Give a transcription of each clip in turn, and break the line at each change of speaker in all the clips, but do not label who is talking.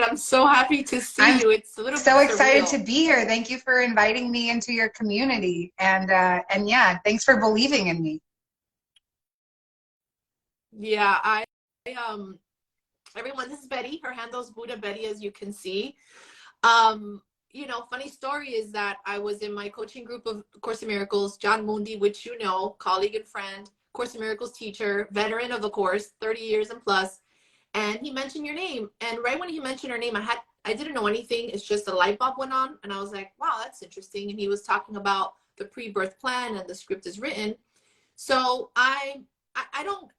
I'm so happy to see you. It's a little bit
so excited
surreal.
to be here. Thank you for inviting me into your community. And yeah, thanks for believing in me.
Yeah, um everyone, this is Betty. Her handle's Buddha Betty, as you can see. You know, funny story is that I was in my coaching group of Course in Miracles, John Mundi, which you know, colleague and friend, Course in Miracles teacher, veteran of the course, 30 years and plus. And he mentioned your name. And right when he mentioned her name, I didn't know anything. It's just a light bulb went on. And I was like, wow, that's interesting. And he was talking about the pre-birth plan and the script is written. So I don't,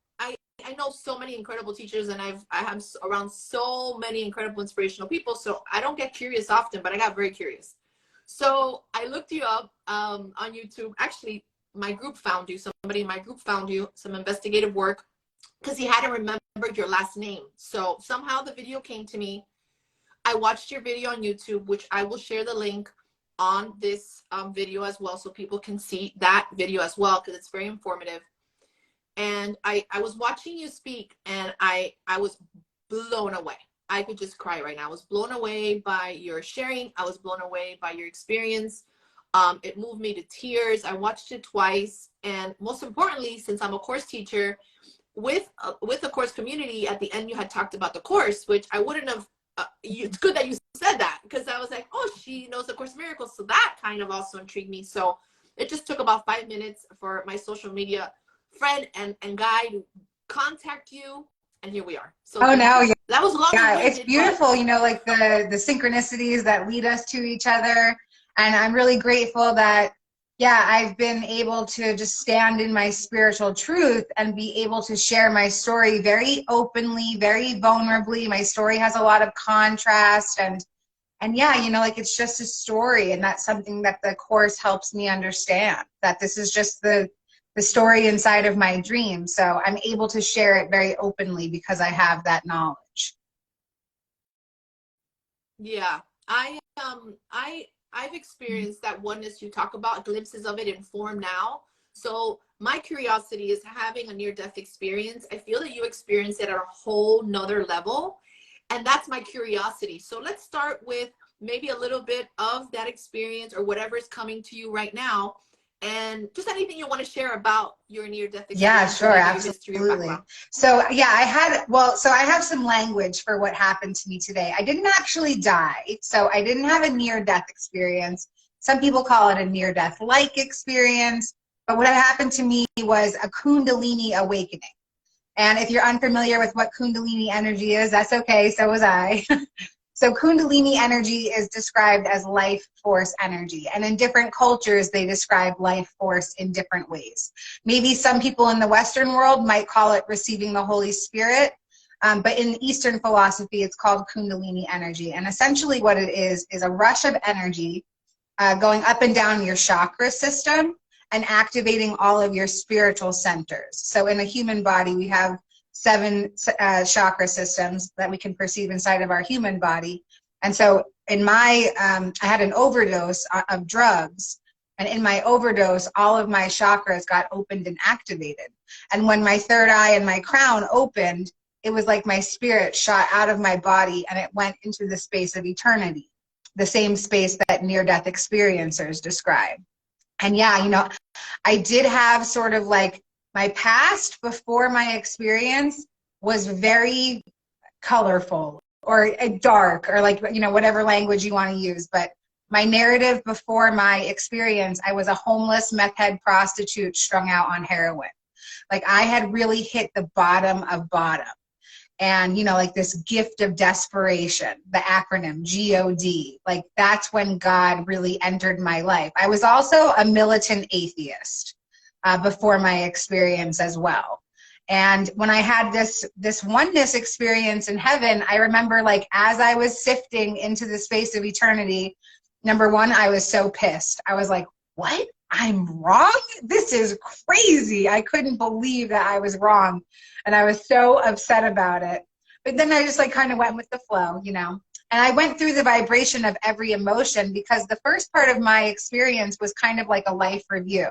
I know so many incredible teachers, and I have around so many incredible inspirational people. So I don't get curious often, but I got very curious. So I looked you up on YouTube. Actually, my group found you. Somebody in my group found you, some investigative work, because he hadn't remembered your last name. So somehow the video came to me. I watched your video on YouTube, which I will share the link on this video as well, so people can see that video as well, because it's very informative. And I was watching you speak, and I was blown away. I could just cry right now. I was blown away by your sharing. I was blown away by your experience. It moved me to tears. I watched it twice. And most importantly, since I'm a course teacher, with the course community, at the end you had talked about the course, which I wouldn't have, it's good that you said that, because I was like, oh, she knows the Course in Miracles. So that kind of also intrigued me. So it just took about 5 minutes for my social media friend and guy to contact you, and here we are. So
Oh no, yeah.
That was long.
Yeah, it's beautiful, you know, like the synchronicities that lead us to each other. And I'm really grateful that, yeah, I've been able to just stand in my spiritual truth and be able to share my story very openly, very vulnerably. My story has a lot of contrast, and yeah, you know, like it's just a story, and that's something that the Course helps me understand, that this is just the story inside of my dream. So I'm able to share it very openly because I have that knowledge.
Yeah, I've experienced that oneness you talk about, glimpses of it in form now. So my curiosity is having a near-death experience. I feel that you experience it at a whole nother level, and that's my curiosity. So let's start with maybe a little bit of that experience, or whatever is coming to you right now, and just anything you want to share about your near-death experience.
Yeah, sure, absolutely. So yeah, I have some language for what happened to me today. I didn't actually die, so I didn't have a near-death experience. Some people call it a near-death-like experience, but what happened to me was a Kundalini Awakening. And if you're unfamiliar with what Kundalini energy is, that's okay, so was I. So Kundalini energy is described as life force energy. And in different cultures, they describe life force in different ways. Maybe some people in the Western world might call it receiving the Holy Spirit. But in Eastern philosophy, it's called Kundalini energy. And essentially what it is a rush of energy going up and down your chakra system and activating all of your spiritual centers. So in a human body, we have 7 chakra systems that we can perceive inside of our human body. And so in my, I had an overdose of drugs, and in my overdose, all of my chakras got opened and activated. And when my third eye and my crown opened, it was like my spirit shot out of my body and it went into the space of eternity, the same space that near-death experiencers describe. And yeah, you know, I did have sort of like, my past before my experience was very colorful or dark, or like, you know, whatever language you want to use. But my narrative before my experience, I was a homeless meth head prostitute strung out on heroin. Like I had really hit the bottom of bottom. And, you know, like this gift of desperation, the acronym GOD, like that's when God really entered my life. I was also a militant atheist before my experience as well. And when I had this oneness experience in heaven, I remember like as I was sifting into the space of eternity, number one, I was so pissed. I was like, what? I'm wrong? This is crazy. I couldn't believe that I was wrong. And I was so upset about it. But then I just like kind of went with the flow, you know. And I went through the vibration of every emotion, because the first part of my experience was kind of like a life review.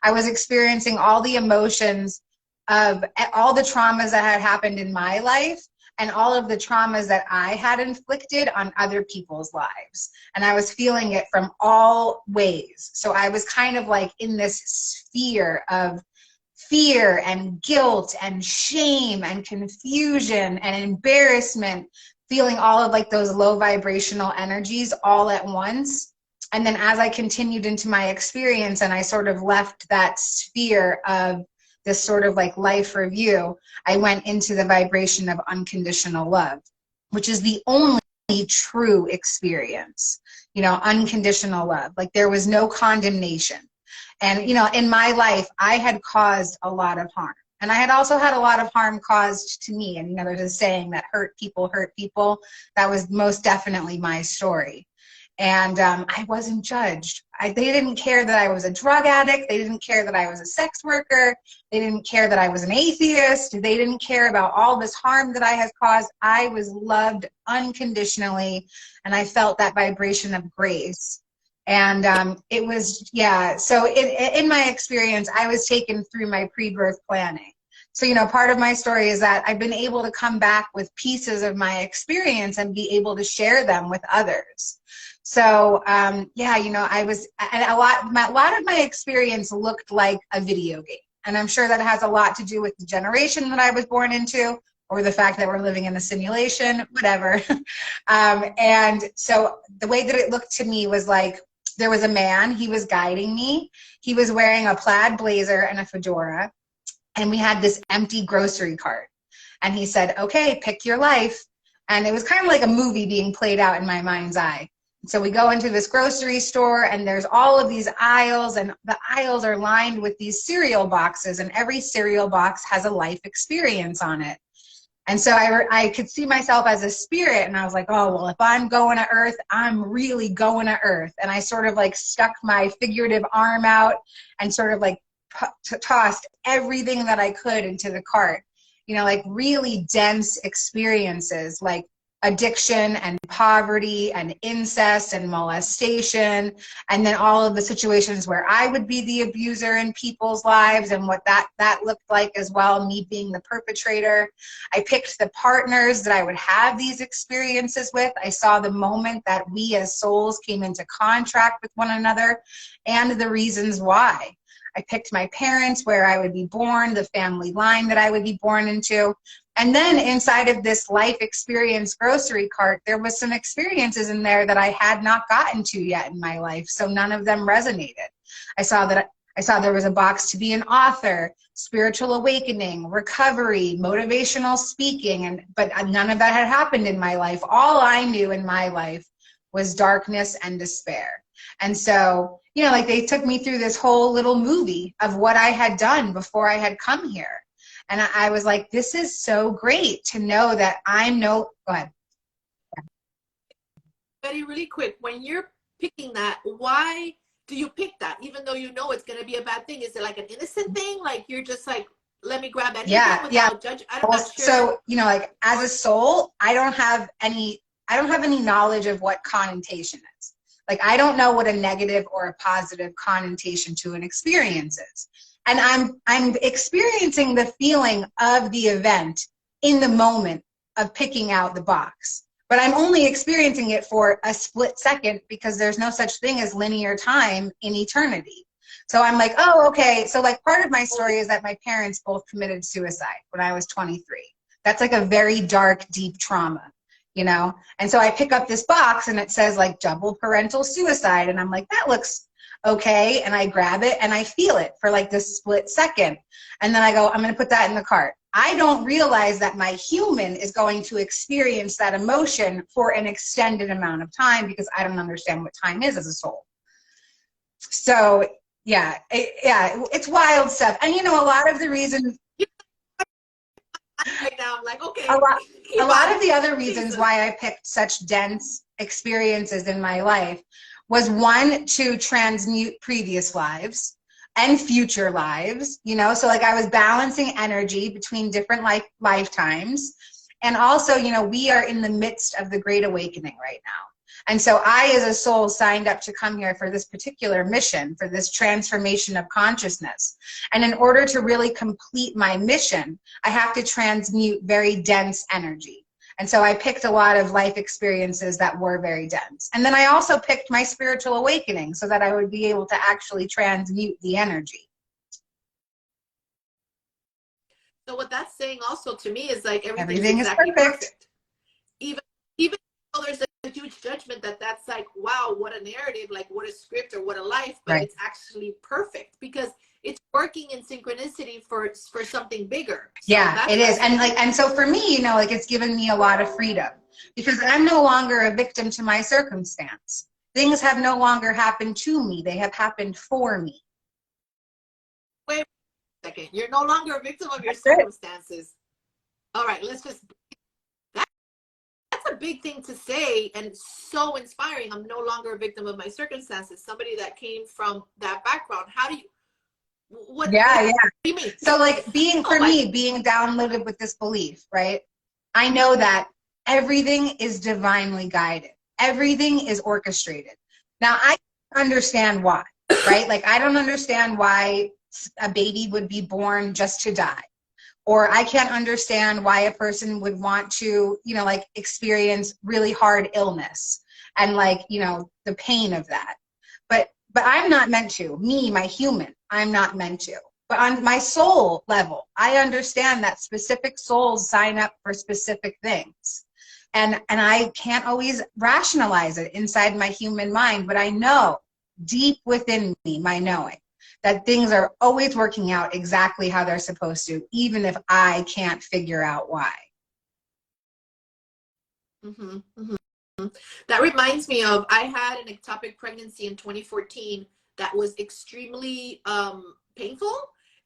I was experiencing all the emotions of all the traumas that had happened in my life, and all of the traumas that I had inflicted on other people's lives. And I was feeling it from all ways. So I was kind of like in this sphere of fear and guilt and shame and confusion and embarrassment, feeling all of like those low vibrational energies all at once. And then as I continued into my experience and I sort of left that sphere of this sort of like life review, I went into the vibration of unconditional love, which is the only true experience, you know, unconditional love. Like there was no condemnation. And, you know, in my life, I had caused a lot of harm. And I had also had a lot of harm caused to me. And, you know, there's a saying that hurt people hurt people. That was most definitely my story. And I wasn't judged. They didn't care that I was a drug addict. They didn't care that I was a sex worker. They didn't care that I was an atheist. They didn't care about all this harm that I had caused. I was loved unconditionally, and I felt that vibration of grace. And it was, yeah, so in my experience, I was taken through my pre-birth planning. So, you know, part of my story is that I've been able to come back with pieces of my experience and be able to share them with others. So, yeah, you know, and a lot of my experience looked like a video game. And I'm sure that has a lot to do with the generation that I was born into, or the fact that we're living in a simulation, whatever. And so the way that it looked to me was like, there was a man, he was guiding me. He was wearing a plaid blazer and a fedora. And we had this empty grocery cart. And he said, okay, pick your life. And it was kind of like a movie being played out in my mind's eye. So we go into this grocery store and there's all of these aisles, and the aisles are lined with these cereal boxes, and every cereal box has a life experience on it. And so I could see myself as a spirit, and I was like, oh, well, if I'm going to Earth, I'm really going to Earth. And I sort of like stuck my figurative arm out and sort of like tossed everything that I could into the cart. You know, like really dense experiences like addiction and poverty and incest and molestation, and then all of the situations where I would be the abuser in people's lives and what that looked like as well, me being the perpetrator. I picked the partners that I would have these experiences with. I saw the moment that we as souls came into contract with one another and the reasons why. I picked my parents, where I would be born, the family line that I would be born into. And then inside of this life experience grocery cart, there was some experiences in there that I had not gotten to yet in my life. So none of them resonated. I saw there was a box to be an author, spiritual awakening, recovery, motivational speaking, but none of that had happened in my life. All I knew in my life was darkness and despair. And so, you know, like they took me through this whole little movie of what I had done before I had come here. And I was like, this is so great to know that go ahead.
Very, really quick, when you're picking that, why do you pick that? Even though you know it's going to be a bad thing, is it like an innocent thing? Like you're just like, let me grab anything without judging? I'm not sure.
So, you know, like as a soul, I don't have any knowledge of what connotation is. Like, I don't know what a negative or a positive connotation to an experience is. And I'm experiencing the feeling of the event in the moment of picking out the box. But I'm only experiencing it for a split second, because there's no such thing as linear time in eternity. So I'm like, oh, okay. So like part of my story is that my parents both committed suicide when I was 23. That's like a very dark, deep trauma, you know? And so I pick up this box and it says like double parental suicide. And I'm like, that looks okay. And I grab it and I feel it for like this split second. And then I go, I'm going to put that in the cart. I don't realize that my human is going to experience that emotion for an extended amount of time, because I don't understand what time is as a soul. So yeah, it's wild stuff. And you know, a lot of the reasons
right now, I'm like, okay.
A lot of the other reasons why I picked such dense experiences in my life was, one, to transmute previous lives and future lives, you know, so like I was balancing energy between different lifetimes. And also, you know, we are in the midst of the Great Awakening right now. And so I, as a soul, signed up to come here for this particular mission, for this transformation of consciousness. And in order to really complete my mission, I have to transmute very dense energy. And so I picked a lot of life experiences that were very dense. And then I also picked my spiritual awakening so that I would be able to actually transmute the energy.
So what that's saying also to me is like
Everything is
exactly
perfect.
Even though there's a huge judgment that's like, wow, what a narrative, like what a script or what a life, but it's actually perfect because it's working in synchronicity for something bigger. So
yeah, it is. And so for me, like it's given me a lot of freedom because I'm no longer a victim to my circumstance. Things have no longer happened to me. They have happened for me.
Wait a second. You're no longer a victim of your circumstances. All right, let's just, that's a big thing to say and so inspiring. I'm no longer a victim of my circumstances. Somebody that came from that background. How do you, what do you mean?
So like being downloaded with this belief, right? I know that everything is divinely guided. Everything is orchestrated. Now I understand why, right? Like I don't understand why a baby would be born just to die. Or I can't understand why a person would want to, like experience really hard illness and like, the pain of that. But I'm not meant to. Me, my human, I'm not meant to. But on my soul level, I understand that specific souls sign up for specific things. And I can't always rationalize it inside my human mind, but I know deep within me, my knowing, that things are always working out exactly how they're supposed to, even if I can't figure out why.
Mm-hmm, mm-hmm. That reminds me of, I had an ectopic pregnancy in 2014 that was extremely painful,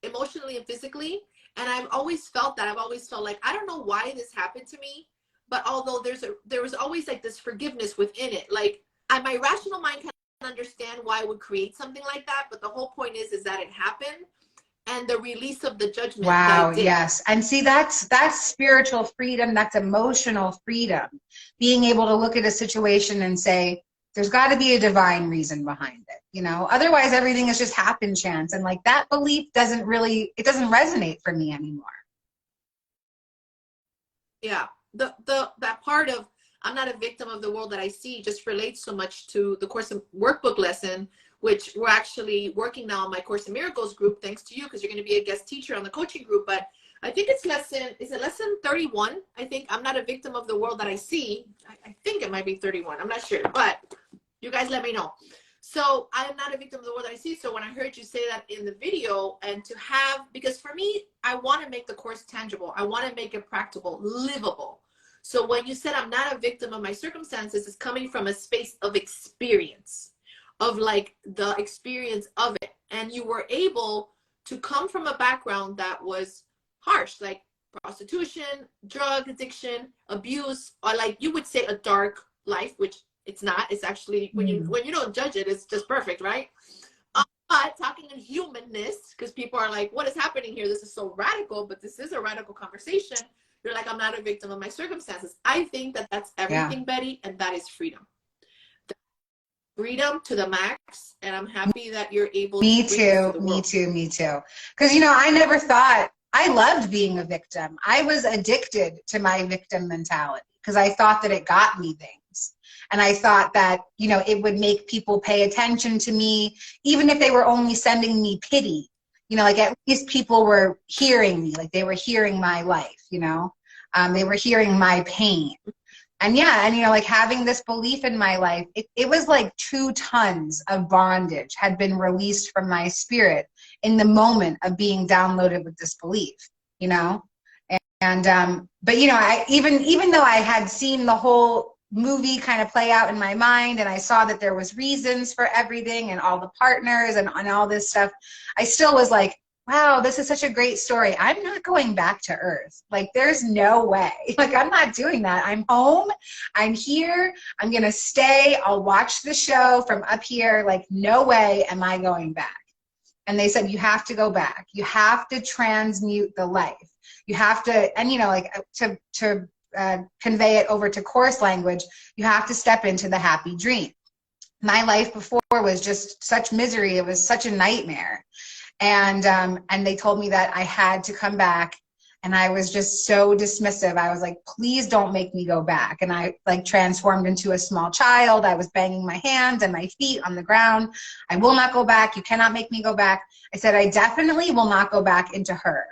emotionally and physically. And I've always felt that. I've always felt like, I don't know why this happened to me, but although there was always like this forgiveness within it. Like my rational mind can understand why I would create something like that, but the whole point is that it happened and the release of the judgment.
Wow, yes. And see, that's spiritual freedom, that's emotional freedom. Being able to look at a situation and say, there's got to be a divine reason behind it, Otherwise, everything is just happen chance. And like that belief doesn't resonate for me anymore.
Yeah. That part of I'm not a victim of the world that I see just relates so much to the Course in Workbook lesson, which we're actually working now on my Course in Miracles group, thanks to you, because you're going to be a guest teacher on the coaching group. But I think it's lesson 31? I think I'm not a victim of the world that I see. I think it might be 31. I'm not sure, but you guys let me know. So I am not a victim of the world that I see. So when I heard you say that in the video, and to have, because for me, I want to make the course tangible. I want to make it practical, livable. So when you said I'm not a victim of my circumstances, it's coming from a space of experience, of like the experience of it. And you were able to come from a background that was harsh, like prostitution, drug addiction, abuse, or like you would say a dark life, which it's not. It's actually, when you don't judge it, it's just perfect, right? But talking in humanness, because people are like, what is happening here? This is so radical, but this is a radical conversation. You're like, I'm not a victim of my circumstances. I think that that's everything, Betty, and that is freedom. Freedom to the max, and I'm happy that you're able to bring this to the world.
Me too. Because, I never thought, I loved being a victim. I was addicted to my victim mentality because I thought that it got me things. And I thought that, it would make people pay attention to me, even if they were only sending me pity. Like at least people were hearing me, like they were hearing my life, they were hearing my pain. And like having this belief in my life, it was like 2 tons of bondage had been released from my spirit in the moment of being downloaded with this belief, but I even though I had seen the whole movie kind of play out in my mind, and I saw that there was reasons for everything and all the partners and all this stuff, I still was like, wow, this is such a great story. I'm not going back to Earth. Like, there's no way. Like, I'm not doing that. I'm home. I'm here. I'm going to stay. I'll watch the show from up here. Like, no way am I going back. And they said, you have to go back. You have to transmute the life. You have to, and to convey it over to course language, you have to step into the happy dream. My life before was just such misery. It was such a nightmare. And they told me that I had to come back And I was just so dismissive. I was like, please don't make me go back. And I like transformed into a small child. I was banging my hands and my feet on the ground. I will not go back. You cannot make me go back. I said, I definitely will not go back into her.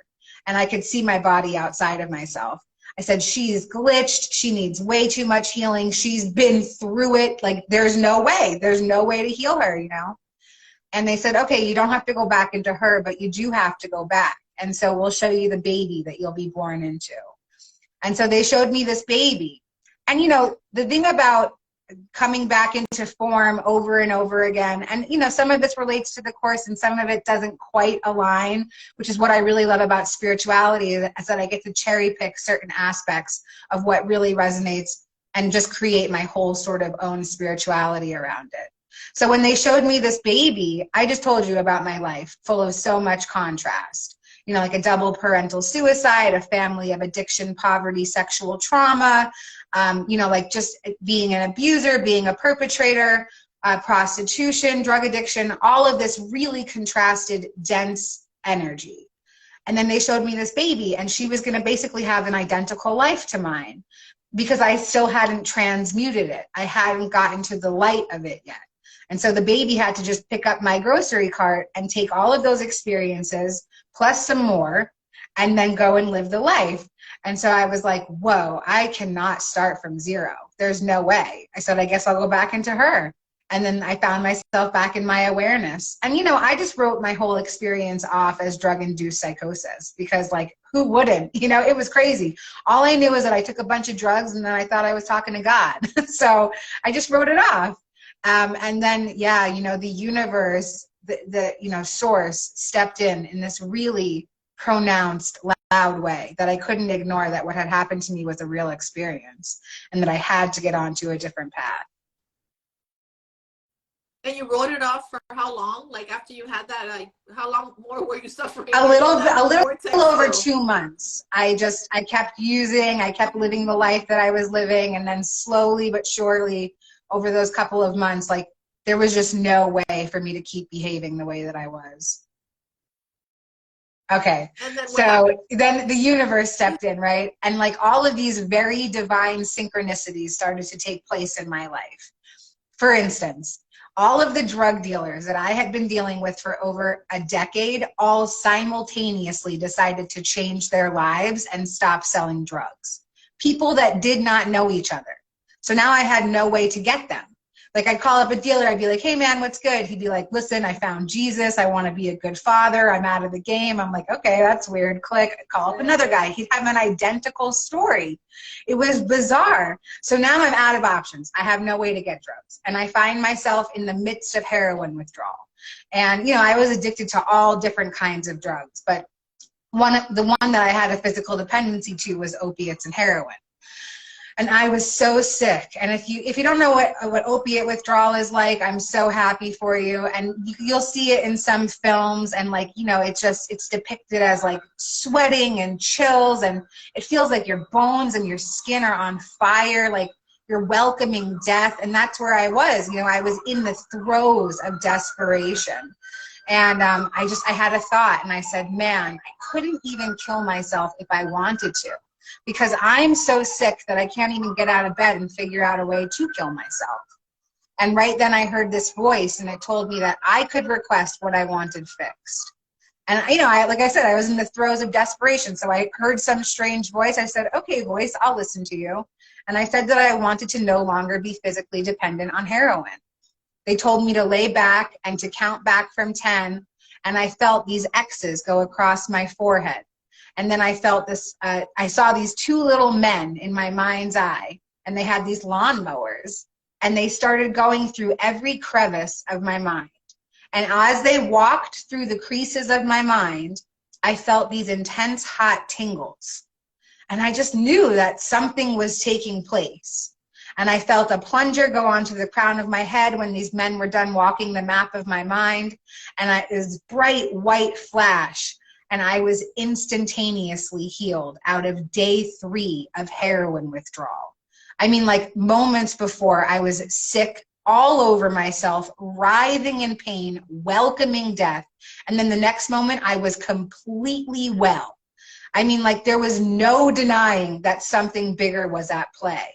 And I could see my body outside of myself. I said, she's glitched. She needs way too much healing. She's been through it. Like, there's no way. There's no way to heal her, you know? And they said, okay, you don't have to go back into her, but you do have to go back. And so we'll show you the baby that you'll be born into. And so they showed me this baby. And, you know, the thing about coming back into form over and over again, and, you know, some of this relates to the Course and some of it doesn't quite align, which is what I really love about spirituality, is that I get to cherry pick certain aspects of what really resonates and just create my whole sort of own spirituality around it. So when they showed me this baby, I just told you about my life, full of so much contrast. You know, like a double parental suicide, a family of addiction, poverty, sexual trauma, you know, like just being an abuser, being a perpetrator, prostitution, drug addiction, all of this really contrasted, dense energy. And then they showed me this baby, and she was going to basically have an identical life to mine because I still hadn't transmuted it. I hadn't gotten to the light of it yet. And so the baby had to just pick up my grocery cart and take all of those experiences plus some more and then go and live the life. And so I was like, whoa, I cannot start from zero. There's no way. I said, I guess I'll go back into her. And then I found myself back in my awareness. And, you know, I just wrote my whole experience off as drug-induced psychosis because, like, who wouldn't? You know, it was crazy. All I knew is that I took a bunch of drugs and then I thought I was talking to God. So I just wrote it off. And then, yeah, you know, the universe, the you know, source stepped in this really pronounced, loud way that I couldn't ignore, that what had happened to me was a real experience and that I had to get onto a different path.
And you wrote it off for how long? Like after you had that, like how long more were you suffering?
A little over 2 months. I kept using, I kept living the life that I was living, and then slowly but surely over those couple of months, like there was just no way for me to keep behaving the way that I was. Okay, so then the universe stepped in, right? And like all of these very divine synchronicities started to take place in my life. For instance, all of the drug dealers that I had been dealing with for over a decade all simultaneously decided to change their lives and stop selling drugs. People that did not know each other. So now I had no way to get them. Like I'd call up a dealer, I'd be like, hey man, what's good? He'd be like, listen, I found Jesus. I want to be a good father. I'm out of the game. I'm like, okay, that's weird. Click. I'd call up another guy. He'd have an identical story. It was bizarre. So now I'm out of options. I have no way to get drugs. And I find myself in the midst of heroin withdrawal. And, you know, I was addicted to all different kinds of drugs, but the one that I had a physical dependency to was opiates and heroin. And I was so sick. And if you don't know what opiate withdrawal is like, I'm so happy for you. And you'll see it in some films, and like, you know, it's depicted as like sweating and chills, and it feels like your bones and your skin are on fire, like you're welcoming death. And that's where I was. You know, I was in the throes of desperation. And I had a thought, and I said, man, I couldn't even kill myself if I wanted to, because I'm so sick that I can't even get out of bed and figure out a way to kill myself. And right then I heard this voice, and it told me that I could request what I wanted fixed. And, you know, like I said, I was in the throes of desperation. So I heard some strange voice. I said, okay, voice, I'll listen to you. And I said that I wanted to no longer be physically dependent on heroin. They told me to lay back and to count back from 10. And I felt these X's go across my forehead. And then I felt this, I saw these two little men in my mind's eye, and they had these lawnmowers, and they started going through every crevice of my mind. And as they walked through the creases of my mind, I felt these intense hot tingles. And I just knew that something was taking place. And I felt a plunger go onto the crown of my head when these men were done walking the map of my mind. And this bright white flash. And I was instantaneously healed out of day 3 of heroin withdrawal. I mean, like moments before, I was sick all over myself, writhing in pain, welcoming death. And then the next moment, I was completely well. I mean, like, there was no denying that something bigger was at play.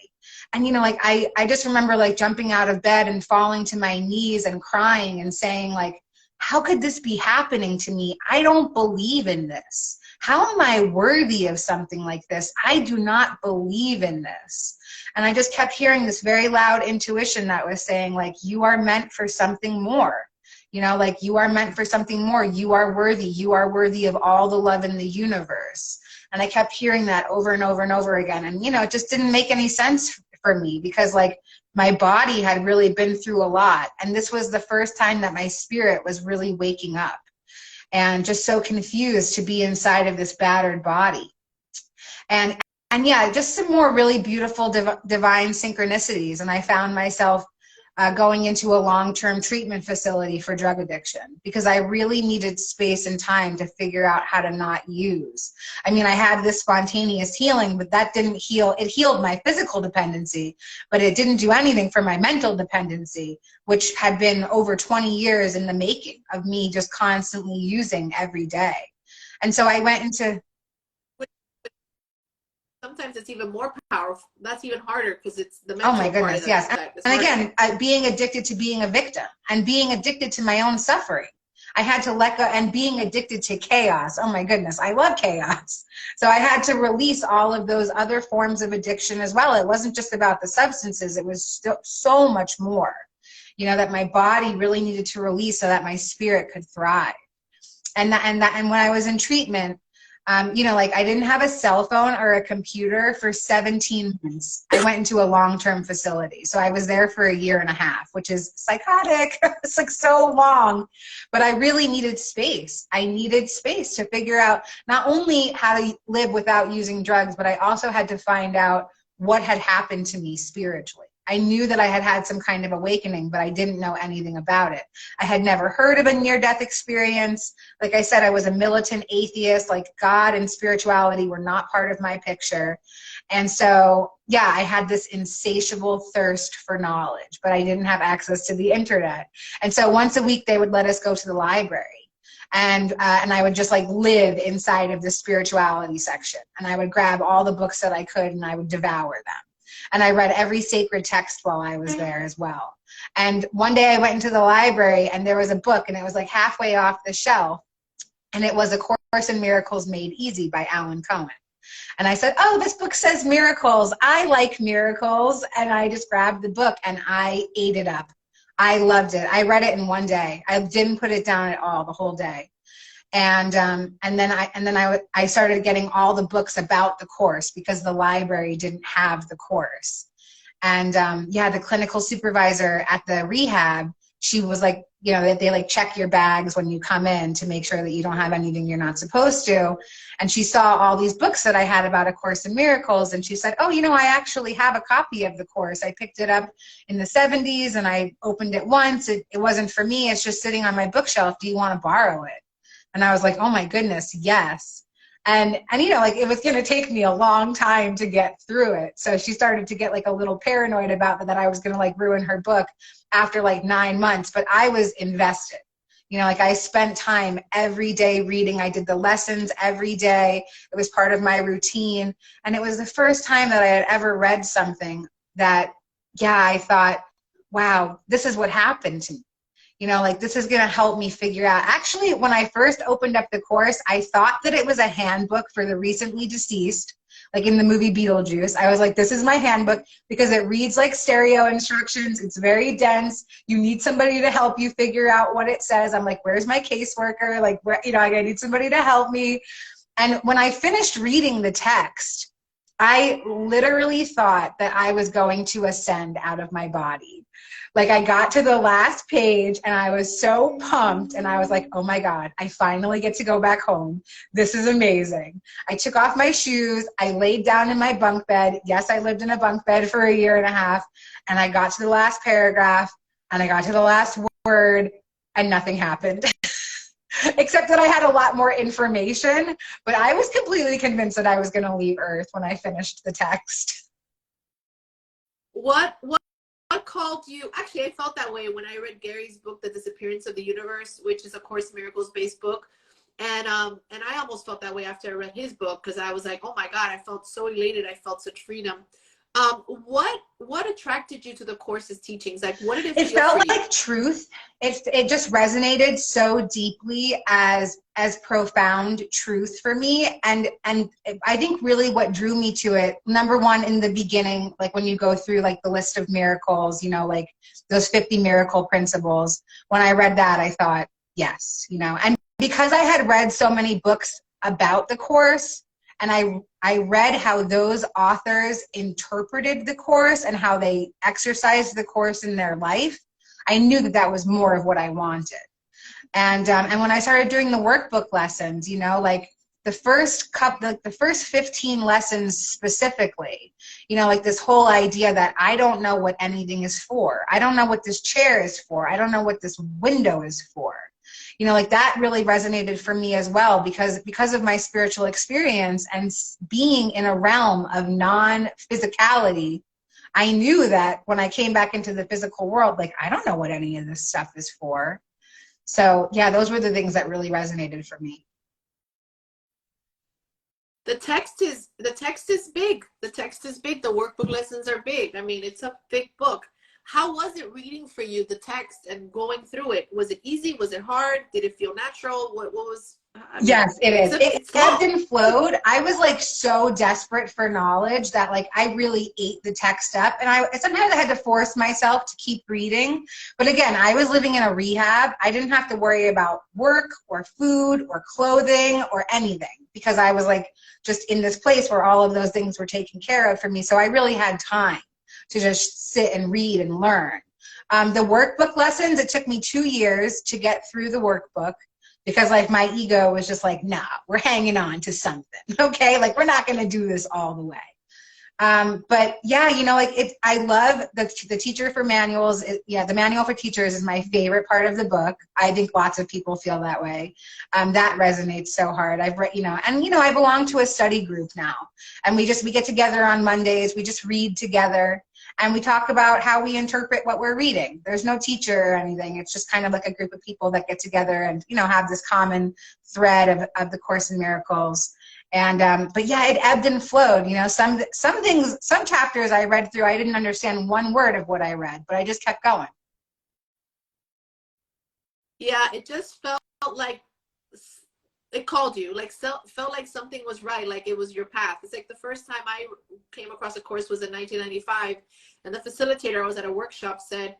And, you know, like, I just remember, like, jumping out of bed and falling to my knees and crying and saying, like, how could this be happening to me? I don't believe in this. How am I worthy of something like this? I do not believe in this. And I just kept hearing this very loud intuition that was saying, like, you are meant for something more. You know, like, you are meant for something more. You are worthy. You are worthy of all the love in the universe. And I kept hearing that over and over and over again. And, you know, it just didn't make any sense for me because, like, my body had really been through a lot. And this was the first time that my spirit was really waking up and just so confused to be inside of this battered body. And yeah, just some more really beautiful divine synchronicities. And I found myself going into a long-term treatment facility for drug addiction because I really needed space and time to figure out how to not use. I mean, I had this spontaneous healing, but that didn't heal. It healed my physical dependency, but it didn't do anything for my mental dependency, which had been over 20 years in the making of me just constantly using every day. And so I went into...
Sometimes it's even more powerful. That's even harder because it's the mental
Oh my goodness,
part
yes. And again, being addicted to being a victim and being addicted to my own suffering. I had to let go, and being addicted to chaos. Oh my goodness, I love chaos. So I had to release all of those other forms of addiction as well. It wasn't just about the substances. It was so much more, you know, that my body really needed to release so that my spirit could thrive. And when I was in treatment, you know, like, I didn't have a cell phone or a computer for 17 months. I went into a long-term facility. So I was there for 1.5 years, which is psychotic. It's like so long, but I really needed space. I needed space to figure out not only how to live without using drugs, but I also had to find out what had happened to me spiritually. I knew that I had had some kind of awakening, but I didn't know anything about it. I had never heard of a near-death experience. Like I said, I was a militant atheist. Like, God and spirituality were not part of my picture. And so, yeah, I had this insatiable thirst for knowledge, but I didn't have access to the internet. And so once a week, they would let us go to the library. And I would just, like, live inside of the spirituality section. And I would grab all the books that I could and I would devour them. And I read every sacred text while I was there as well. And one day I went into the library and there was a book and it was like halfway off the shelf. And it was A Course in Miracles Made Easy by Alan Cohen. And I said, oh, this book says miracles. I like miracles. And I just grabbed the book and I ate it up. I loved it. I read it in one day. I didn't put it down at all the whole day. And then I started getting all the books about the course because the library didn't have the course. And yeah, the clinical supervisor at the rehab, she was like, you know, they like check your bags when you come in to make sure that you don't have anything you're not supposed to. And she saw all these books that I had about A Course in Miracles. And she said, oh, you know, I actually have a copy of the course. I picked it up in the 70s and I opened it once. It wasn't for me. It's just sitting on my bookshelf. Do you want to borrow it? And I was like, oh my goodness, yes. And you know, like, it was going to take me a long time to get through it. So she started to get like a little paranoid about that I was going to like ruin her book after like 9 months, but I was invested. You know, like, I spent time every day reading. I did the lessons every day. It was part of my routine. And it was the first time that I had ever read something that, yeah, I thought, wow, this is what happened to me. You know, like, this is going to help me figure out. Actually, when I first opened up the course, I thought that it was a handbook for the recently deceased, like in the movie Beetlejuice. I was like, this is my handbook because it reads like stereo instructions. It's very dense. You need somebody to help you figure out what it says. I'm like, where's my caseworker? Like, where, you know, I need somebody to help me. And when I finished reading the text, I literally thought that I was going to ascend out of my body. Like, I got to the last page and I was so pumped and I was like, oh my God, I finally get to go back home. This is amazing. I took off my shoes. I laid down in my bunk bed. Yes, I lived in a bunk bed for 1.5 years. And I got to the last paragraph and I got to the last word and nothing happened. Except that I had a lot more information, but I was completely convinced that I was going to leave Earth when I finished the text.
What called you? Actually, I felt that way when I read Gary's book, The Disappearance of the Universe, which is a Course in Miracles based book. And I almost felt that way after I read his book, because I was like, oh my God, I felt so elated. I felt such freedom. What attracted you to the Course's teachings? Like, what did it feel
felt
for you?
like truth. It just resonated so deeply as profound truth for me. And I think really what drew me to it, number one, in the beginning, like when you go through like the list of miracles, you know, like those 50 miracle principles, when I read that, I thought, yes, you know, and because I had read so many books about the Course, and I read how those authors interpreted the Course and how they exercised the Course in their life, I knew that that was more of what I wanted. And when I started doing the workbook lessons, you know, like the first 15 lessons specifically, you know, like this whole idea that I don't know what anything is for. I don't know what this chair is for. I don't know what this window is for. You know, like that really resonated for me as well, because of my spiritual experience and being in a realm of non-physicality. I knew that when I came back into the physical world, like, I don't know what any of this stuff is for. So yeah, those were the things that really resonated for me.
The text is big. The text is big. The workbook lessons are big. I mean, it's a thick book. How was it reading for you, the text, and going through it? Was it easy? Was it hard? Did it feel natural? What was, I mean,
yes, it is. It ebbed
long.
and flowed. I was like so desperate for knowledge that like I really ate the text up, and sometimes I had to force myself to keep reading. But again, I was living in a rehab. I didn't have to worry about work or food or clothing or anything, because I was like just in this place where all of those things were taken care of for me. So I really had time to just sit and read and learn. The workbook lessons, it took me 2 years to get through the workbook, because like my ego was just like, nah, we're hanging on to something, okay? Like, we're not gonna do this all the way. But yeah, you know, like I love the teacher for manuals. The manual for teachers is my favorite part of the book. I think lots of people feel that way. That resonates so hard. I've read, you know, and you know, I belong to a study group now, and we get together on Mondays. We just read together, and we talk about how we interpret what we're reading. There's no teacher or anything. It's just kind of like a group of people that get together and, you know, have this common thread of the Course in Miracles. And but yeah, it ebbed and flowed. You know, some things, some chapters I read through, I didn't understand one word of what I read, but I just kept going.
Yeah, it just felt like it called you, like felt like something was right, like it was your path. It's like the first time I came across a Course was in 1995, and the facilitator, I was at a workshop, said,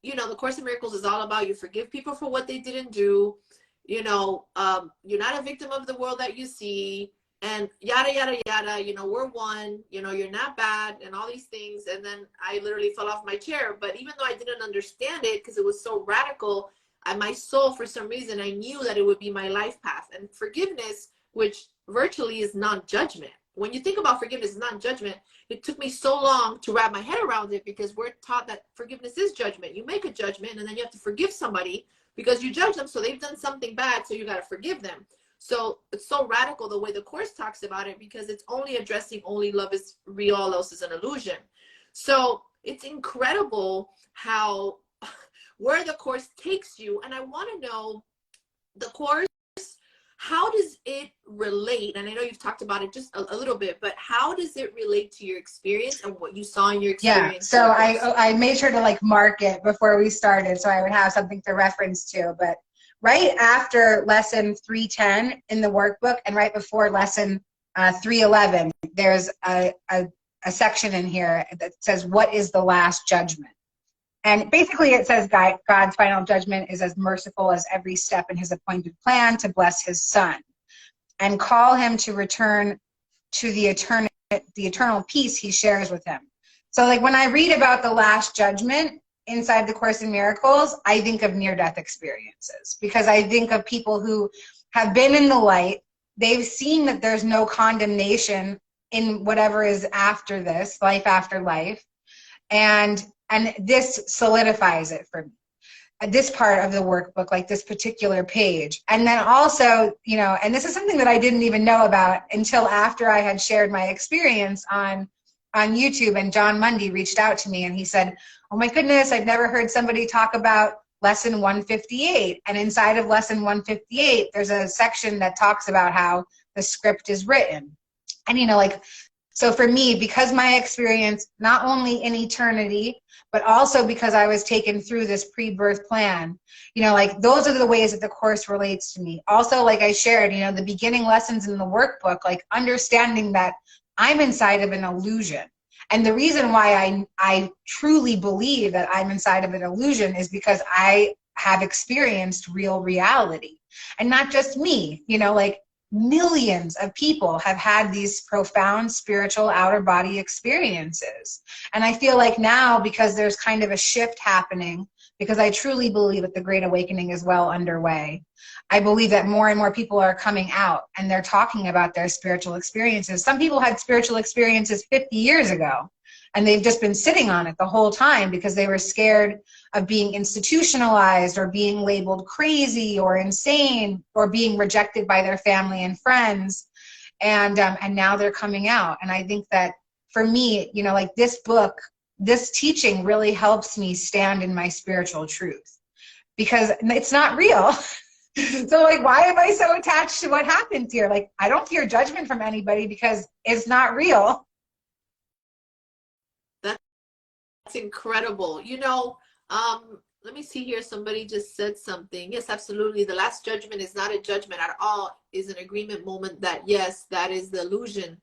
you know, the Course in Miracles is all about you forgive people for what they didn't do. You know, you're not a victim of the world that you see, and yada, yada, yada, you know, we're one, you know, you're not bad, and all these things. And then I literally fell off my chair. But even though I didn't understand it, because it was so radical, my soul, for some reason, I knew that it would be my life path. And forgiveness, which virtually is non-judgment. When you think about forgiveness, it's non-judgment. It took me so long to wrap my head around it, because we're taught that forgiveness is judgment. You make a judgment, and then you have to forgive somebody because you judge them, so they've done something bad, so you got to forgive them. So it's so radical the way the Course talks about it, because it's only addressing only love is real, all else is an illusion. So it's incredible how where the Course takes you. And I want to know, the Course, how does it relate? And I know you've talked about it just a little bit, but how does it relate to your experience and what you saw in your experience?
Yeah, so I made sure to like mark it before we started, so I would have something to reference to. But right after lesson 310 in the workbook, and right before lesson 311, there's a section in here that says, what is the last judgment? And basically it says God's final judgment is as merciful as every step in his appointed plan to bless his son and call him to return to the eternal peace he shares with him. So like when I read about the last judgment inside the Course in Miracles, I think of near-death experiences, because I think of people who have been in the light. They've seen that there's no condemnation in whatever is after this, life after life. And this solidifies it for me. This part of the workbook, like this particular page. And then also, you know, and this is something that I didn't even know about until after I had shared my experience on YouTube, and John Mundy reached out to me and he said, oh my goodness, I've never heard somebody talk about lesson 158. And inside of lesson 158, there's a section that talks about how the script is written. And, you know, like, so for me, because my experience, not only in eternity, but also because I was taken through this pre-birth plan, you know, like those are the ways that the Course relates to me. Also, like I shared, you know, the beginning lessons in the workbook, like understanding that I'm inside of an illusion. And the reason why I truly believe that I'm inside of an illusion is because I have experienced real reality. And not just me, you know, like millions of people have had these profound spiritual outer body experiences. And I feel like now, because there's kind of a shift happening, because I truly believe that the Great Awakening is well underway, I believe that more and more people are coming out and they're talking about their spiritual experiences. Some people had spiritual experiences 50 years ago, and they've just been sitting on it the whole time because they were scared of being institutionalized or being labeled crazy or insane or being rejected by their family and friends. And now they're coming out. And I think that for me, you know, like this book, this teaching really helps me stand in my spiritual truth, because it's not real. So like, why am I so attached to what happens here? Like, I don't fear judgment from anybody because it's not real.
That's incredible. You know, let me see here. Somebody just said something. Yes, absolutely. The last judgment is not a judgment at all. Is an agreement moment that, yes, that is the illusion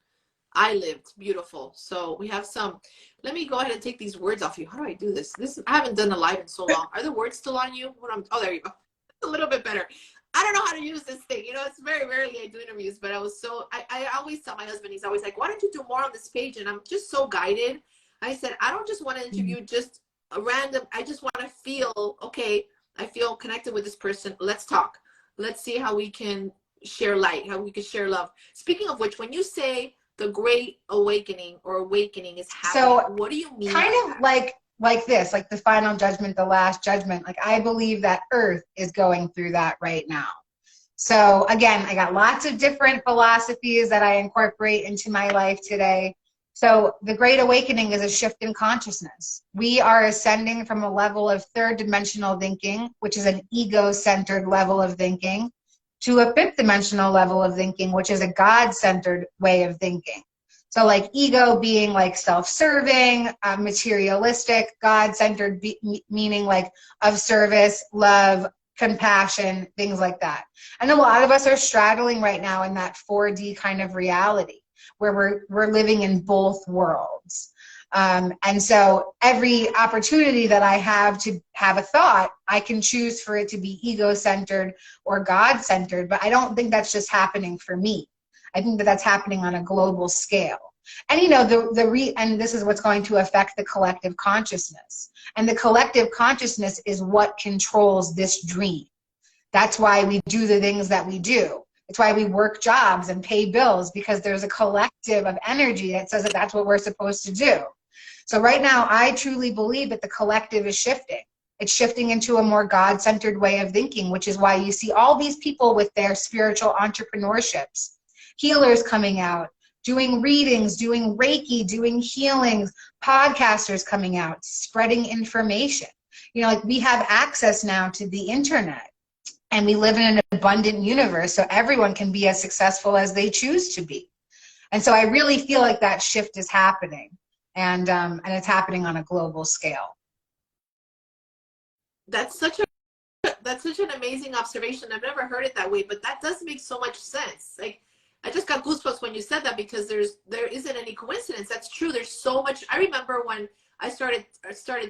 I lived. Beautiful. So we have some. Let me go ahead and take these words off you. How do I do this? I haven't done a live in so long. Are the words still on you? Oh, there you go. A little bit better. I don't know how to use this thing. You know, it's very rarely I do interviews, but I always tell my husband, he's always like, why don't you do more on this page? And I'm just so guided. I said, I don't just want to interview just a random, I just want to feel, okay, I feel connected with this person. Let's talk. Let's see how we can share light, how we can share love. Speaking of which, when you say the Great Awakening or awakening is happening, so what do you mean?
Kind of like this, like the final judgment, the last judgment. Like, I believe that Earth is going through that right now. So again, I got lots of different philosophies that I incorporate into my life today. So the Great Awakening is a shift in consciousness. We are ascending from a level of third dimensional thinking, which is an ego-centered level of thinking, to a fifth dimensional level of thinking, which is a God-centered way of thinking. So like ego being like self-serving, materialistic, God-centered meaning like of service, love, compassion, things like that. And a lot of us are straddling right now in that 4D kind of reality where we're living in both worlds. And so every opportunity that I have to have a thought, I can choose for it to be ego-centered or God-centered, but I don't think that's just happening for me. I think that that's happening on a global scale. And you know, and this is what's going to affect the collective consciousness. And the collective consciousness is what controls this dream. That's why we do the things that we do. It's why we work jobs and pay bills, because there's a collective of energy that says that that's what we're supposed to do. So right now, I truly believe that the collective is shifting. It's shifting into a more God-centered way of thinking, which is why you see all these people with their spiritual entrepreneurships, healers coming out, doing readings, doing Reiki, doing healings, podcasters coming out, spreading information. You know, like we have access now to the internet, and we live in an abundant universe, so everyone can be as successful as they choose to be. And so I really feel like that shift is happening, and it's happening on a global scale.
That's such an amazing observation. I've never heard it that way, but that does make so much sense. Like, I just got goosebumps when you said that, because there isn't any coincidence. That's true. There's so much. I remember when I started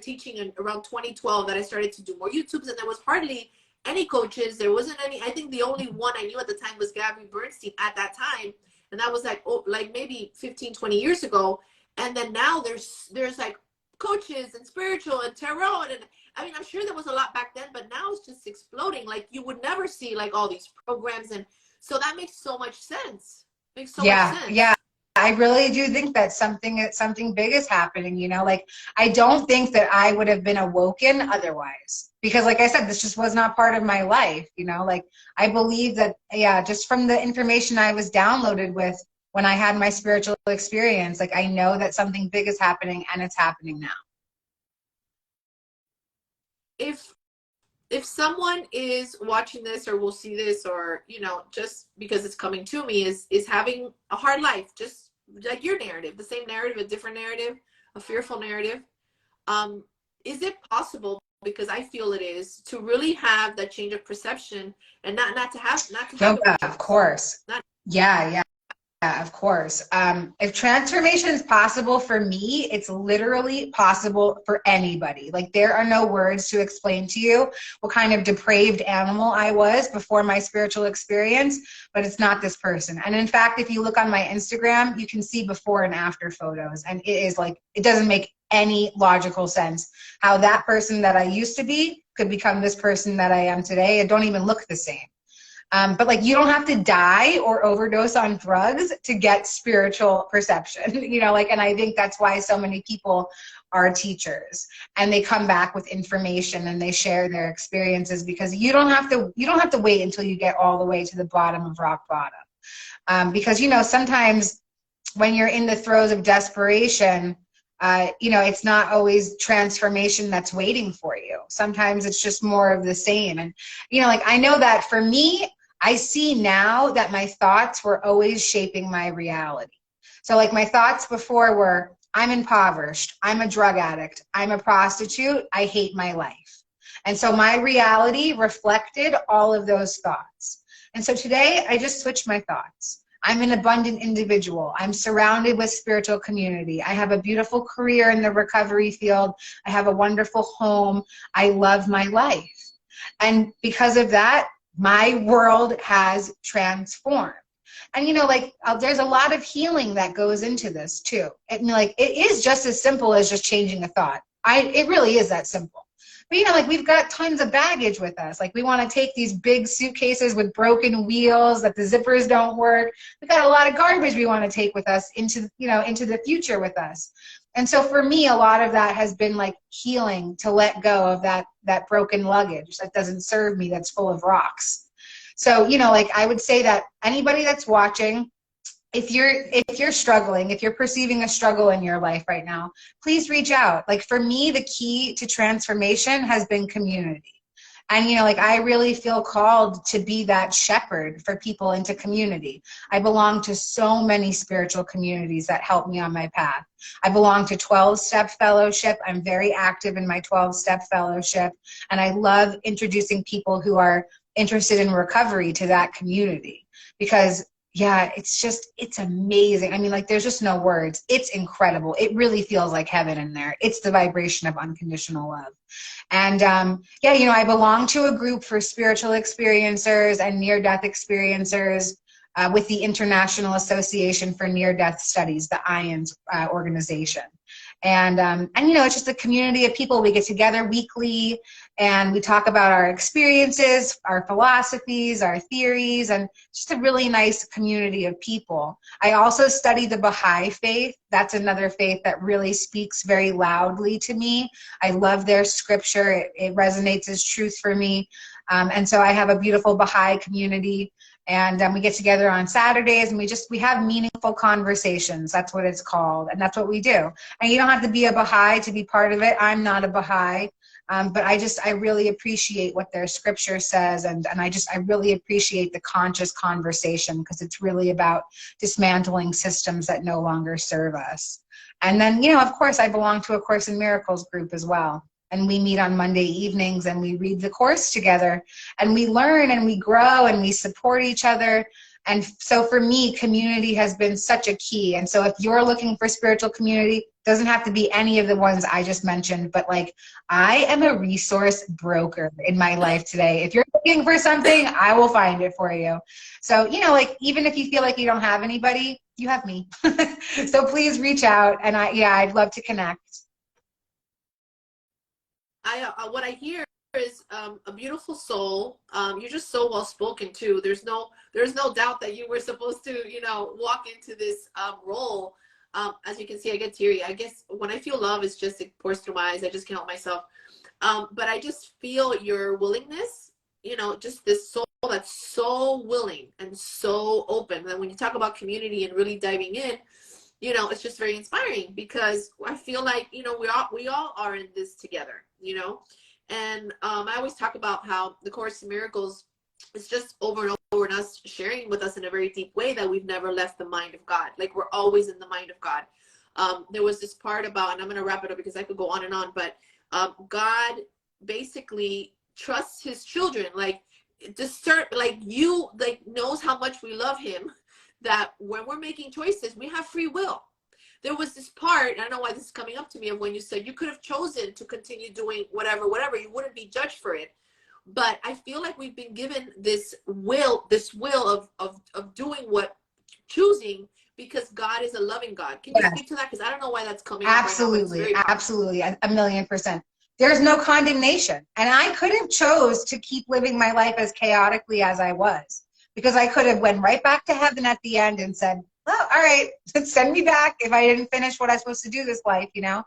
teaching in around 2012 that I started to do more YouTubes, and there was hardly any coaches. There wasn't any. I think the only one I knew at the time was Gabby Bernstein at that time, and that was like maybe 15, 20 years ago. And then now there's like coaches and spiritual and tarot, and I mean, I'm sure there was a lot back then, but now it's just exploding. Like, you would never see like all these programs, and so that makes so much sense. Makes so much sense.
Yeah. I really do think that something big is happening, you know, like I don't think that I would have been awoken otherwise, because like I said, this just was not part of my life, you know, like I believe that, yeah, just from the information I was downloaded with when I had my spiritual experience, like I know that something big is happening, and it's happening now.
If if someone is watching this or will see this, or, you know, just because it's coming to me, is having a hard life, just like your narrative, the same narrative, a different narrative, a fearful narrative, is it possible, because I feel it is, to really have that change of perception and not to have
No,
it with
of course.
not,
Yeah, of course. If transformation is possible for me, it's literally possible for anybody. Like, there are no words to explain to you what kind of depraved animal I was before my spiritual experience, but it's not this person. And in fact, if you look on my Instagram, you can see before and after photos. And it is like, it doesn't make any logical sense how that person that I used to be could become this person that I am today. It don't even look the same. But like, you don't have to die or overdose on drugs to get spiritual perception, you know, like, and I think that's why so many people are teachers, and they come back with information and they share their experiences, because you don't have to wait until you get all the way to the bottom of rock bottom. Because, you know, sometimes when you're in the throes of desperation, you know, it's not always transformation that's waiting for you. Sometimes it's just more of the same. And, you know, like, I know that for me, I see now that my thoughts were always shaping my reality. So like, my thoughts before were, I'm impoverished, I'm a drug addict, I'm a prostitute, I hate my life. And so my reality reflected all of those thoughts. And so today I just switched my thoughts. I'm an abundant individual. I'm surrounded with spiritual community. I have a beautiful career in the recovery field. I have a wonderful home. I love my life. And because of that, my world has transformed. And, you know, like, there's a lot of healing that goes into this too. And like, it is just as simple as just changing a thought. It really is that simple. But, you know, like, we've got tons of baggage with us. Like, we want to take these big suitcases with broken wheels that the zippers don't work. We've got a lot of garbage we want to take with us into, you know, into the future with us. And so for me, a lot of that has been like healing, to let go of that broken luggage that doesn't serve me, that's full of rocks. So, you know, like, I would say that anybody that's watching, if you're struggling, if you're perceiving a struggle in your life right now, please reach out. Like, for me, the key to transformation has been community. And, you know, like, I really feel called to be that shepherd for people into community. I belong to so many spiritual communities that help me on my path. I belong to 12-Step Fellowship. I'm very active in my 12-Step Fellowship. And I love introducing people who are interested in recovery to that community, because yeah, it's amazing. I mean, like, there's just no words. It's incredible. It really feels like heaven in there. It's the vibration of unconditional love. And yeah, you know, I belong to a group for spiritual experiencers and near-death experiencers with the International Association for Near-Death Studies, the ACIM organization. And you know, it's just a community of people. We get together weekly and we talk about our experiences, our philosophies, our theories, and just a really nice community of people. I also study the Baha'i faith. That's another faith that really speaks very loudly to me. I love their scripture. It resonates as truth for me. And so I have a beautiful Baha'i community. And we get together on Saturdays and we have meaningful conversations. That's what it's called. And that's what we do. And you don't have to be a Baha'i to be part of it. I'm not a Baha'i. But I really appreciate what their scripture says. And I really appreciate the conscious conversation, because it's really about dismantling systems that no longer serve us. And then, you know, of course, I belong to a Course in Miracles group as well. And we meet on Monday evenings and we read the Course together, and we learn and we grow and we support each other. And so for me, community has been such a key. And so if you're looking for spiritual community, doesn't have to be any of the ones I just mentioned, but like, I am a resource broker in my life today. If you're looking for something, I will find it for you. So, you know, like, even if you feel like you don't have anybody, you have me. So please reach out, and I'd love to connect.
What I hear is a beautiful soul. You're just so well spoken too. There's no doubt that you were supposed to, you know, walk into this role. As you can see, I get teary. I guess when I feel love, it pours through my eyes. I just can't help myself. But I just feel your willingness, you know, just this soul that's so willing and so open. And when you talk about community and really diving in, you know, it's just very inspiring, because I feel like, you know, we all are in this together, you know, And I always talk about how the Course in Miracles is just over and over and us sharing with us in a very deep way that we've never left the mind of God. Like, we're always in the mind of God. There was this part about, and I'm going to wrap it up because I could go on and on, but God basically trusts his children. Like, like knows how much we love him, that when we're making choices, we have free will. There was this part, I don't know why this is coming up to me, of when you said you could have chosen to continue doing whatever, you wouldn't be judged for it. But I feel like we've been given this will of doing choosing, because God is a loving God. Can you speak to that? Because I don't know why that's coming up right now.
Absolutely, absolutely, 1,000,000%. There's no condemnation. And I could have chose to keep living my life as chaotically as I was, because I could have went right back to heaven at the end and said, well, all right, send me back if I didn't finish what I was supposed to do this life, you know?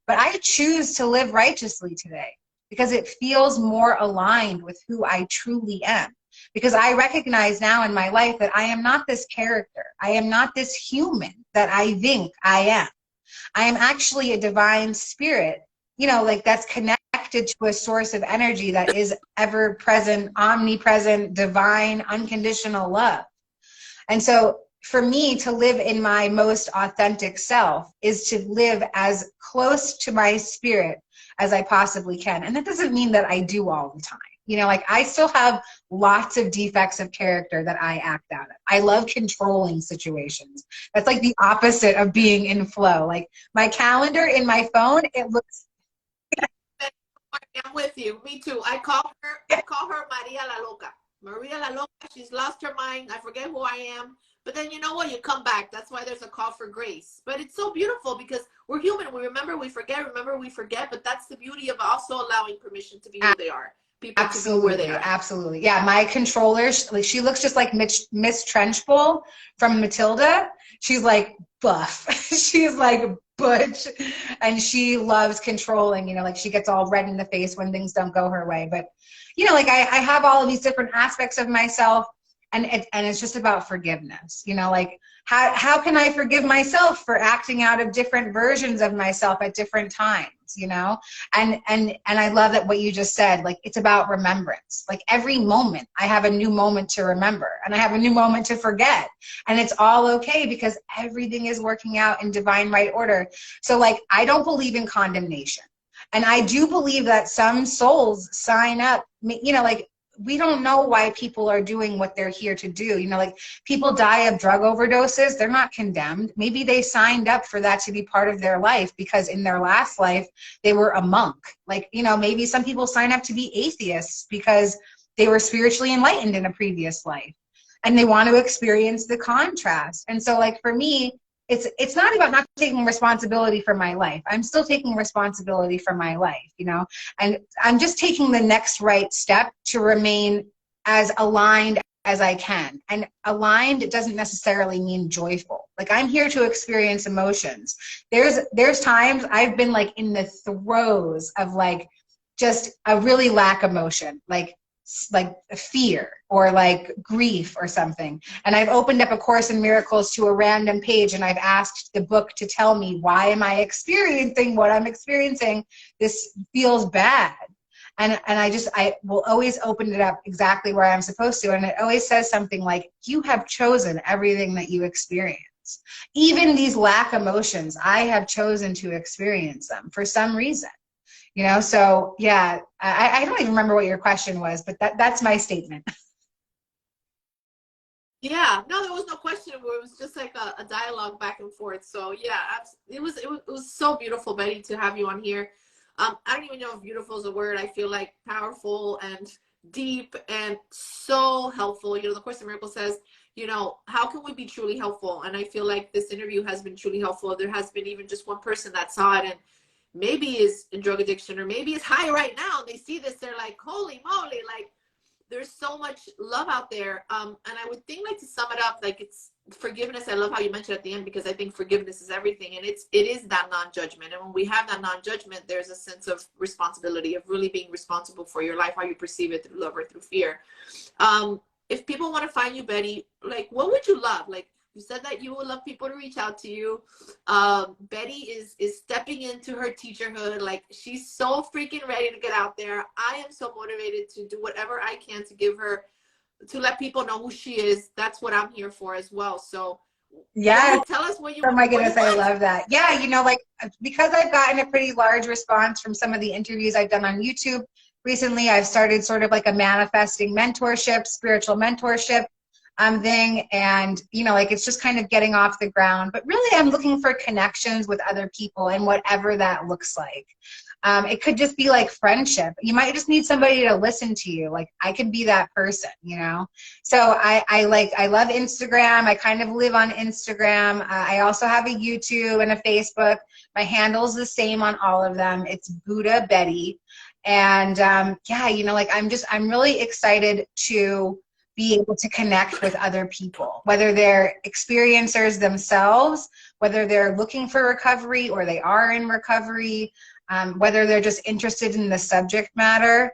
But I choose to live righteously today because it feels more aligned with who I truly am. Because I recognize now in my life that I am not this character. I am not this human that I think I am. I am actually a divine spirit, you know, like that's connected to a source of energy that is ever present, omnipresent, divine, unconditional love. And so for me to live in my most authentic self is to live as close to my spirit as I possibly can. And that doesn't mean that I do all the time. You know, like I still have lots of defects of character that I act out of. I love controlling situations. That's like the opposite of being in flow. Like my calendar in my phone, it looks.
I'm with you. Me too. I call her Maria la Loca. Maria la Loca. She's lost her mind. I forget who I am. But then you know what? You come back. That's why there's a call for grace. But it's so beautiful because we're human. We remember, we forget. Remember, we forget. But that's the beauty of also allowing permission to be who they are. People absolutely, to be where they are. Absolutely.
Yeah, my controller, she looks just like Miss Trenchbull from Matilda. She's like buff. She's like butch. And she loves controlling, you know, like she gets all red in the face when things don't go her way. But, you know, like I have all of these different aspects of myself. And it's just about forgiveness, you know, like how can I forgive myself for acting out of different versions of myself at different times, you know? And I love that what you just said, like it's about remembrance. Like every moment I have a new moment to remember and I have a new moment to forget, and it's all okay because everything is working out in divine right order. So like I don't believe in condemnation, and I do believe that some souls sign up, you know, like we don't know why people are doing what they're here to do. You know, like people die of drug overdoses. They're not condemned. Maybe they signed up for that to be part of their life because in their last life, they were a monk. Like, you know, maybe some people sign up to be atheists because they were spiritually enlightened in a previous life and they want to experience the contrast. And so like for me, it's not about not taking responsibility for my life. I'm still taking responsibility for my life, you know, and I'm just taking the next right step to remain as aligned as I can. And aligned doesn't necessarily mean joyful. Like I'm here to experience emotions. There's times I've been like in the throes of like just a really lack emotion, like fear or like grief or something. And I've opened up A Course in Miracles to a random page and I've asked the book to tell me, why am I experiencing what I'm experiencing? This feels bad. And I will always open it up exactly where I'm supposed to. And it always says something like, you have chosen everything that you experience. Even these lack emotions, I have chosen to experience them for some reason. You know, so yeah, I don't even remember what your question was, but that's my statement.
Yeah, no, there was no question. It was just like a dialogue back and forth. So yeah, it was so beautiful, Betty, to have you on here. I don't even know if beautiful is a word. I feel like powerful and deep and so helpful. You know, the Course in Miracles says, you know, how can we be truly helpful? And I feel like this interview has been truly helpful. There has been even just one person that saw it and maybe is in drug addiction or maybe is high right now. They see this, they're like, holy moly, like there's so much love out there. And I would think, like, to sum it up, like it's forgiveness. I love how you mentioned at the end, because I think forgiveness is everything. And it is that non-judgment. And when we have that non-judgment, there's a sense of responsibility, of really being responsible for your life, how you perceive it through love or through fear. If people want to find you, Betty, like what would you love? Like You said that you would love people to reach out to you. Betty is stepping into her teacherhood. Like, she's so freaking ready to get out there. I am so motivated to do whatever I can to give her, to let people know who she is. That's what I'm here for as well. So
yeah,
tell us what you
oh my
what
goodness,
you
I
want.
love that. Yeah, you know, like, because I've gotten a pretty large response from some of the interviews I've done on YouTube recently, I've started sort of like a manifesting mentorship, spiritual mentorship thing. And, you know, like, it's just kind of getting off the ground. But really, I'm looking for connections with other people and whatever that looks like. It could just be like friendship. You might just need somebody to listen to you. Like, I could be that person, you know? So I love Instagram. I kind of live on Instagram. I also have a YouTube and a Facebook. My handle's the same on all of them. It's Buddha Betty. And yeah, you know, like, I'm really excited to be able to connect with other people, whether they're experiencers themselves, whether they're looking for recovery or they are in recovery, whether they're just interested in the subject matter,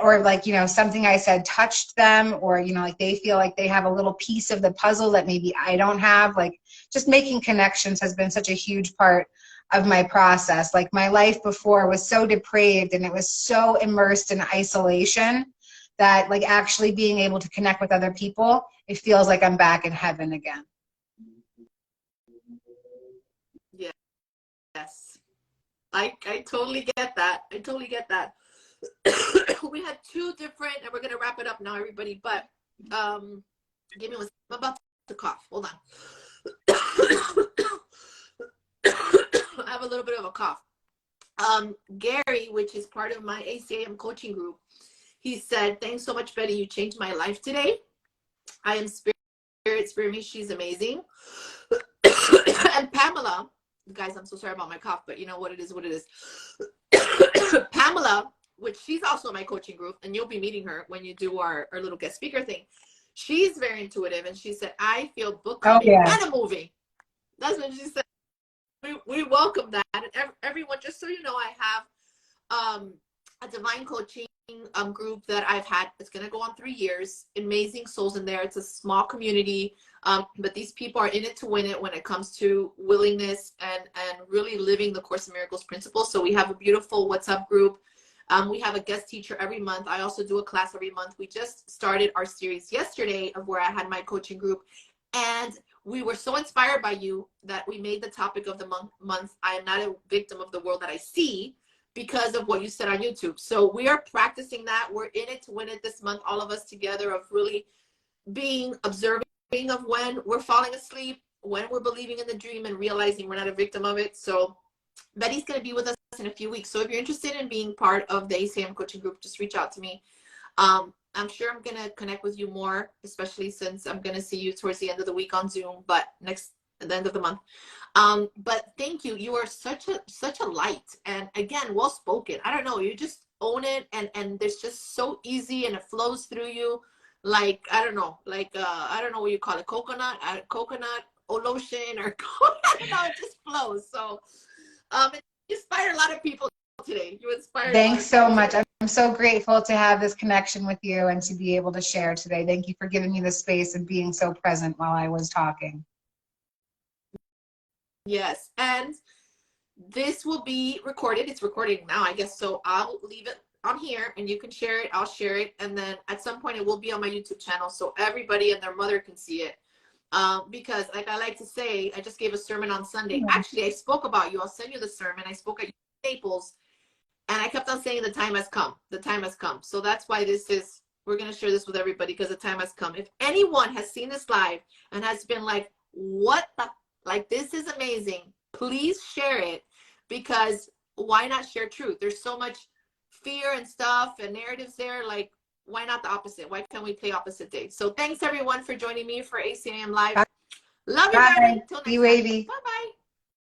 or, like, you know, something I said touched them, or, you know, like, they feel like they have a little piece of the puzzle that maybe I don't have. Like, just making connections has been such a huge part of my process. Like, my life before was so depraved and it was so immersed in isolation that, like, actually being able to connect with other people, it feels like I'm back in heaven again.
Yes. I totally get that. I totally get that. We had two different, and we're gonna wrap it up now, everybody. But give me one. I'm about to cough. Hold on. I have a little bit of a cough. Gary, which is part of my ACIM coaching group, he said, "Thanks so much, Betty. You changed my life today. I am spirit me. She's amazing." And Pamela, guys, I'm so sorry about my cough, but you know what it is, what it is. Pamela, which she's also in my coaching group, and you'll be meeting her when you do our little guest speaker thing. She's very intuitive, and she said, "I feel book coming and a movie." That's what she said. We welcome that. And everyone, just so you know, I have a divine coaching group that I've had. It's going to go on 3 years. Amazing souls in there. It's a small community, but these people are in it to win it when it comes to willingness and really living the Course in Miracles principles. So we have a beautiful WhatsApp group. We have a guest teacher every month. I also do a class every month. We just started our series yesterday of where I had my coaching group, and we were so inspired by you that we made the topic of the month, "I am not a victim of the world that I see," because of what you said on YouTube. So we are practicing that. We're in it to win it this month, all of us together, of really being observing of when we're falling asleep, when we're believing in the dream and realizing we're not a victim of it. So Betty's going to be with us in a few weeks. So if you're interested in being part of the ACM coaching group, just reach out to me. I'm sure I'm going to connect with you more, especially since I'm going to see you towards the end of the week on Zoom, but at the end of the month. But thank you. You are such a light, and again, well spoken. I don't know, you just own it, and it's just so easy, and it flows through you. Like, I don't know, like I don't know what you call it, coconut or lotion, or I don't know, it just flows. So it inspired a lot of people today. You inspired.
Thanks so much. I'm so grateful to have this connection with you and to be able to share today. Thank you for giving me the space and being so present while I was talking.
Yes, and this will be recorded. It's recording now, I guess. So I'll leave it on here, and you can share it. I'll share it, and then at some point it will be on my YouTube channel, so everybody and their mother can see it. Because, like I like to say, I just gave a sermon on Sunday. Actually, I spoke about you. I'll send you the sermon. I spoke at Naples, and I kept on saying the time has come. The time has come. So that's why we're going to share this with everybody, because the time has come. If anyone has seen this live and has been like, what the, like, this is amazing, please share it, because why not share truth? There's so much fear and stuff and narratives there. Like, why not the opposite? Why can't we play opposite day? So thanks everyone for joining me for ACIM Live. Love you, María. Till next time. Bye-bye.